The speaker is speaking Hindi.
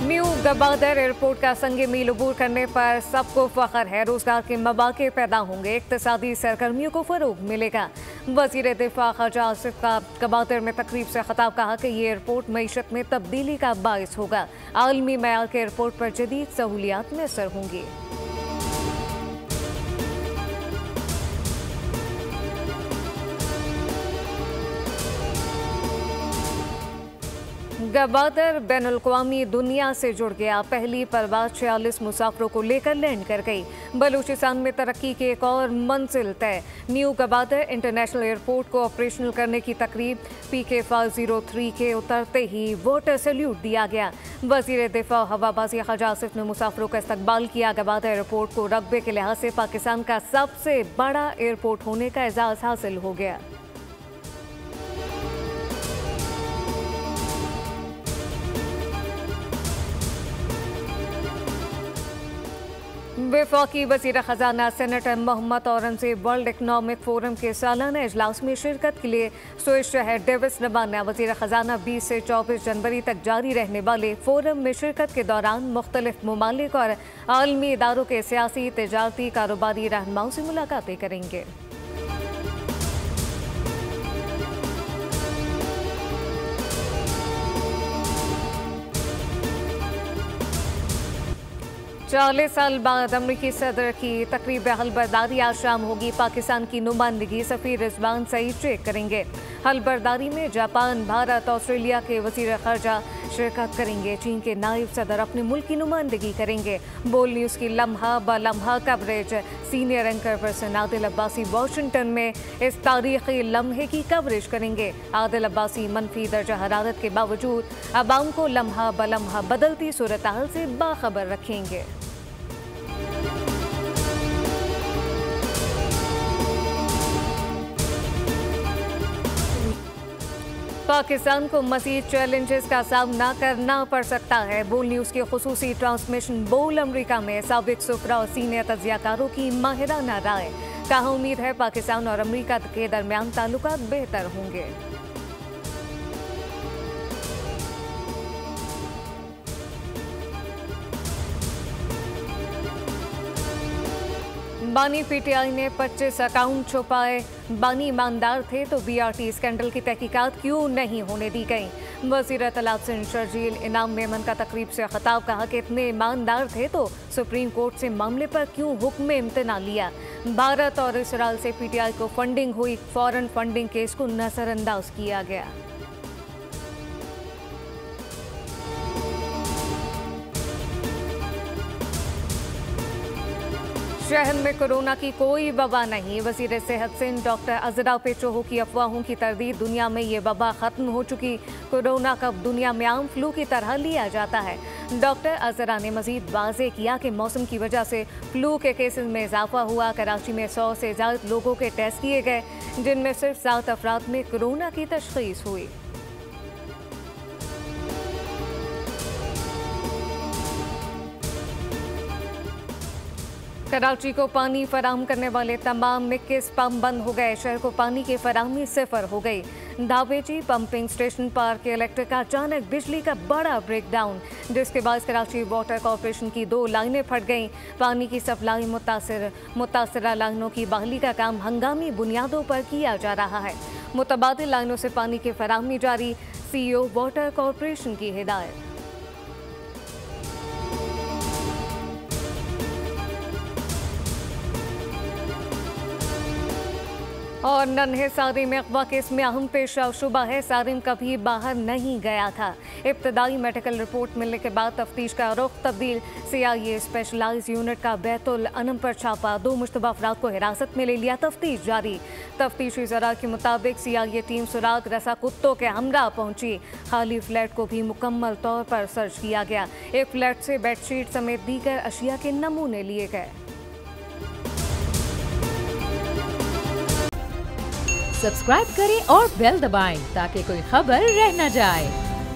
न्यू गबादर एयरपोर्ट का संगे मील अबूर करने पर सबको फख्र है। रोजगार के मौके पैदा होंगे, इक्तिसादी सरगर्मियों को फरोग मिलेगा। वजीर दिफा ख्वाजा आसिफ का गबादर में तकरीब से खिताब, कहा कि ये एयरपोर्ट मईशत में तब्दीली का बाइस होगा। आलमी मयार के एयरपोर्ट पर जदीद सहूलियात मैसर होंगी। गबादर बैनुल-अक़वामी दुनिया से जुड़ गया। पहली परवाज 46 मुसाफिरों को लेकर लैंड कर गई। बलूचिस्तान में तरक्की की एक और मंजिल तय। न्यू गबादर इंटरनेशनल एयरपोर्ट को ऑपरेशनल करने की तकरीब PK-503 के उतरते ही वाटर सैल्यूट दिया गया। वजीर दिफा हवाबाजी ख्वाजा आसिफ ने मुसाफिरों का इस्तकबाल किया। गबादर एयरपोर्ट को रकबे के लिहाज से पाकिस्तान का सबसे बड़ा एयरपोर्ट होने का एजाज़ हासिल हो गया। वफाकी वज़ीर ख़जाना senator Muhammad Aurangzeb world economic forum के सालाना इजलास में शिरकत के लिए स्विस शहर डेविस रवाना। वज़ीर ख़जाना 20 से 24 जनवरी तक जारी रहने वाले फोरम में शिरकत के दौरान मुख्तलिफ ममालिक और आलमी इदारों के सियासी, तिजारती, कारोबारी रहनुमाओं से मुलाकातें करेंगे। चालीस साल बाद अमरीकी सदर की तकरीब हलबरदारी आज शाम होगी। पाकिस्तान की नुमाइंदगी सफीर रिजवान सईद शेख करेंगे। हलबरदारी में जापान, भारत, ऑस्ट्रेलिया के वज़ीर ख़ारजा शिरकत करेंगे। चीन के नायब सदर अपने मुल्क की नुमाइंदगी करेंगे। बोल न्यूज़ की लम्हा ब लम्हा coverage senior anchor person Adil Abbasi Washington में इस तारीखी लम्हे की कवरेज करेंगे। आदिल अब्बासी मनफी दर्जा हरारत के बावजूद अवाम को लम्हा ब लम्हा बदलती सूरत हाल से बाखबर रखेंगे। पाकिस्तान को मज़ीद चैलेंजेस का सामना करना पड़ सकता है। बोल न्यूज़ के खुसूसी ट्रांसमिशन बोल अमरीका में साबिक सुफरा और सीनियर तजियाकारों की माहिराना राय। कहा उम्मीद है पाकिस्तान और अमरीका के दरमियान ताल्लुकात बेहतर होंगे। बानी PTI ने 25 अकाउंट छुपाए। बानी ईमानदार थे तो BRT स्कैंडल की तहकीकात क्यों नहीं होने दी गई। वज़ीर इत्तलात सिंध शर्जील इनाम मेमन का तकरीब से खिताब, कहा कि इतने ईमानदार थे तो सुप्रीम कोर्ट से मामले पर क्यों हुक्म इम्तना लिया। भारत और इसराइल से PTI को फंडिंग हुई, फॉरेन फंडिंग केस को नजरअंदाज किया गया। शहर में कोरोना की कोई वबा नहीं। वज़ीर सेहत सिंध डॉक्टर अज़रा पेचोहो की अफवाहों की तरदीद, दुनिया में ये वबा ख़त्म हो चुकी। कोरोना का दुनिया में आम फ्लू की तरह लिया जाता है। डॉक्टर अज़रा ने मज़ीद वाज़ेह किया कि मौसम की वजह से फ्लू के केसेस में इजाफा हुआ। कराची में 100 से ज़्यादा लोगों के टेस्ट किए गए, जिनमें सिर्फ 7 अफराद में कोरोना की तशख़ीस हुई। कराची को पानी फराहम करने वाले तमाम 21 पंप बंद हो गए। शहर को पानी की फराहमी सिफर हो गई। धाबेची पंपिंग स्टेशन पर के इलेक्ट्रिक का अचानक बिजली का बड़ा ब्रेकडाउन, जिसके बाद कराची वाटर कॉरपोरेशन की 2 लाइनें फट गईं। पानी की सप्लाई मुतासरा लाइनों की बहाली का काम हंगामी बुनियादों पर किया जा रहा है। मुतबादिल लाइनों से पानी की फराहमी जारी, CEO वाटर कॉरपोरेशन की हिदायत। और नन्हे सारिम अगवा केस में अहम पेशा शुबा है। सारिम कभी बाहर नहीं गया था। इब्तदाई मेडिकल रिपोर्ट मिलने के बाद तफ्तीश का रुख तब्दील। CIA स्पेशलाइज यूनिट का बैतुल अनम पर छापा, 2 मुश्तबा अफराद को हिरासत में ले लिया। तफ्तीश जारी। तफ्तीशी ज़रा के मुताबिक CIA टीम सुराग रसा कुत्तों के हमरा पहुंची। खाली फ्लैट को भी मुकम्मल तौर पर सर्च किया गया। एक फ्लैट से बेडशीट समेत दीगर अशिया के नमूने लिए गए। सब्सक्राइब करें और बेल दबाएं ताकि कोई खबर रह न जाए।